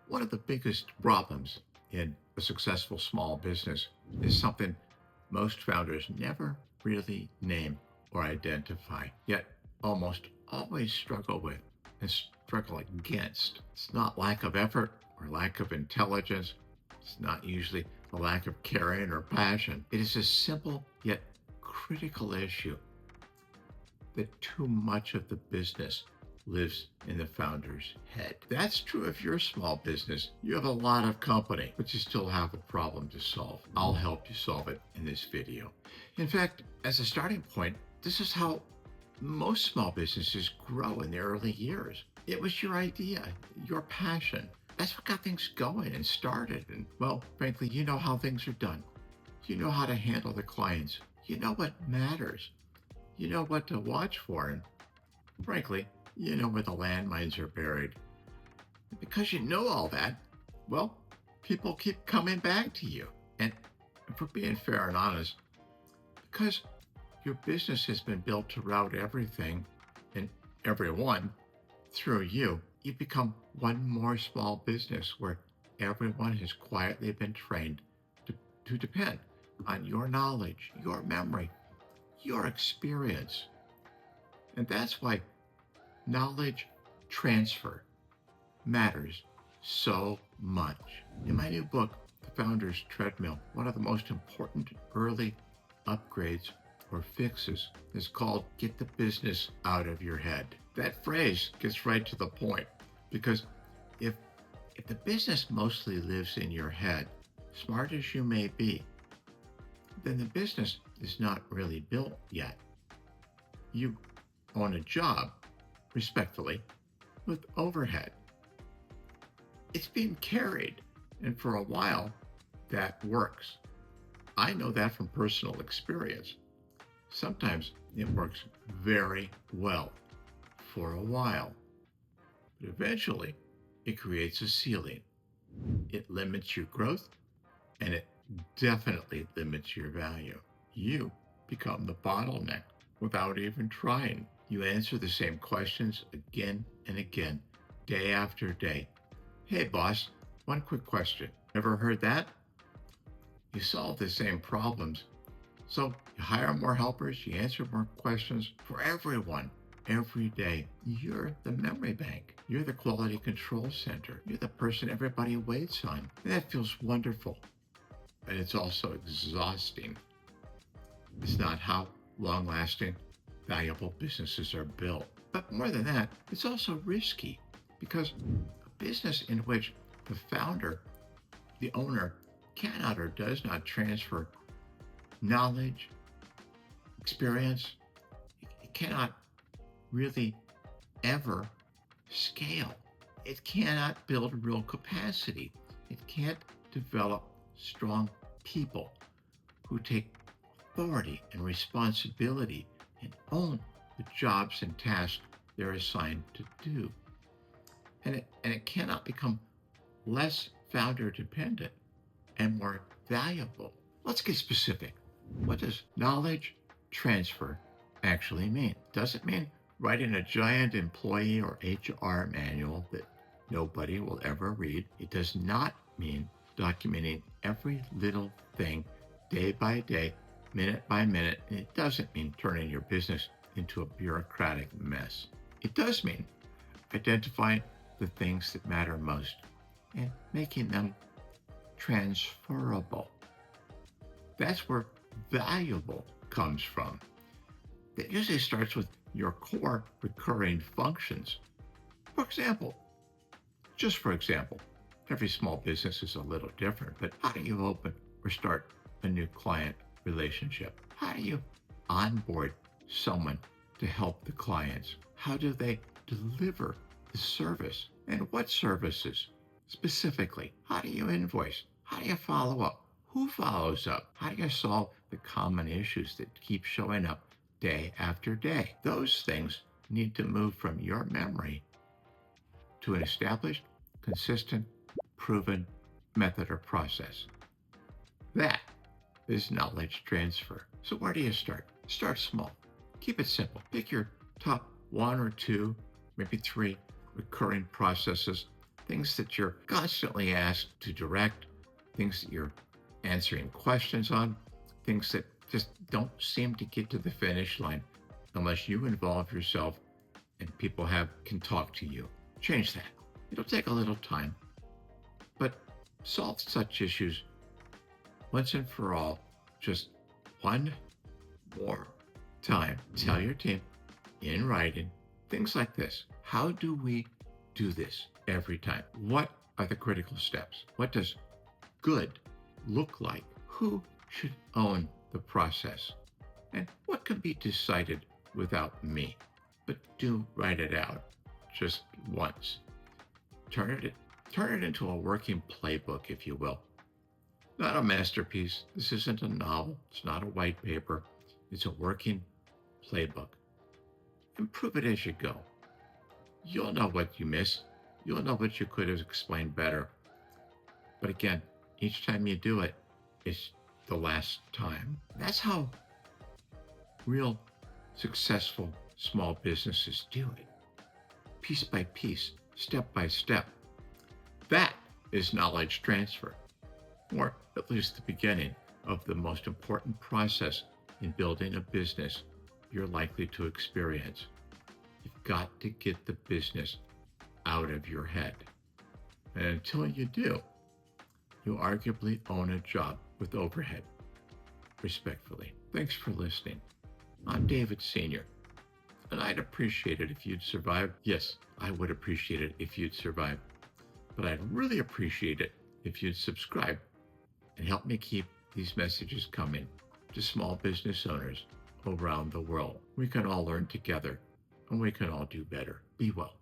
One of the biggest problems in a successful small business is something most founders never really name or identify, yet almost always struggle with and struggle against. It's not lack of effort or lack of intelligence. It's not usually a lack of caring or passion. It is a simple yet critical issue that too much of the business lives in the founder's head. That's true if you're a small business. You have a lot of company, but you still have a problem to solve. I'll help you solve it in this video. In fact, as a starting point, this is how most small businesses grow in the early years. It was your idea, your passion. That's what got things going and started. And well, frankly, you know how things are done. You know how to handle the clients. You know what matters. You know what to watch for. And frankly, you know where the landmines are buried. And because you know all that, well, people keep coming back to you. And for being fair and honest, because your business has been built to route everything and everyone through you, you become one more small business where everyone has quietly been trained to depend on your knowledge, your memory, your experience. And that's why knowledge transfer matters so much. In my new book, The Founder's Treadmill, one of the most important early upgrades or fixes is called Get the Business Out of Your Head. That phrase gets right to the point, because if the business mostly lives in your head, smart as you may be, then the business is not really built yet. You own a job, respectfully, with overhead. It's being carried, and for a while, that works. I know that from personal experience. Sometimes it works very well for a while, but eventually it creates a ceiling. It limits your growth, and it definitely limits your value. You become the bottleneck without even trying. You answer the same questions again and again, day after day. Hey, boss, one quick question. Ever heard that? You solve the same problems. So you hire more helpers, you answer more questions for everyone every day. You're the memory bank. You're the quality control center. You're the person everybody waits on. And that feels wonderful. And it's also exhausting. It's not how long-lasting, valuable businesses are built. But more than that, it's also risky, because a business in which the founder, the owner, cannot or does not transfer knowledge, experience, it cannot really ever scale. It cannot build real capacity. It can't develop strong people who take authority and responsibility and own the jobs and tasks they're assigned to do. And it cannot become less founder dependent and more valuable. Let's get specific. What does knowledge transfer actually mean? Does it mean writing a giant employee or HR manual that nobody will ever read? It does not mean documenting every little thing day by day, minute by minute, and it doesn't mean turning your business into a bureaucratic mess. It does mean identifying the things that matter most and making them transferable. That's where valuable comes from. That usually starts with your core recurring functions. For example, every small business is a little different, but how do you open or start a new client relationship? How do you onboard someone to help the clients? How do they deliver the service? And what services specifically? How do you invoice? How do you follow up? Who follows up? How do you solve the common issues that keep showing up day after day? Those things need to move from your memory to an established, consistent, proven method or process. That is knowledge transfer. So where do you start? Start small. Keep it simple. Pick your top one or two, maybe three recurring processes things that you're constantly asked to direct, things that you're answering questions on, things that just don't seem to get to the finish line unless you involve yourself and people have can talk to you. Change that. It'll take a little time, but solve such issues once and for all, just one more time. Tell your team in writing things like this. How do we do this every time? What are the critical steps? What does good look like? Who should own the process? And what can be decided without me? But do write it out just once. Turn it turn it into a working playbook, if you will. Not a masterpiece. This isn't a novel. It's not a white paper. It's a working playbook. Improve it as you go. You'll know what you miss. You'll know what you could have explained better. But again, each time you do it, it's the last time. That's how real successful small businesses do it. Piece by piece, step by step. That is knowledge transfer, or at least the beginning of the most important process in building a business you're likely to experience. You've got to get the business out of your head. And until you do, you arguably own a job with overhead. Respectfully. Thanks for listening. I'm David Sr., and I'd appreciate it if you'd survive. Yes, I would appreciate it if you'd survive. But I'd really appreciate it if you'd subscribe and help me keep these messages coming to small business owners around the world. We can all learn together, and we can all do better. Be well.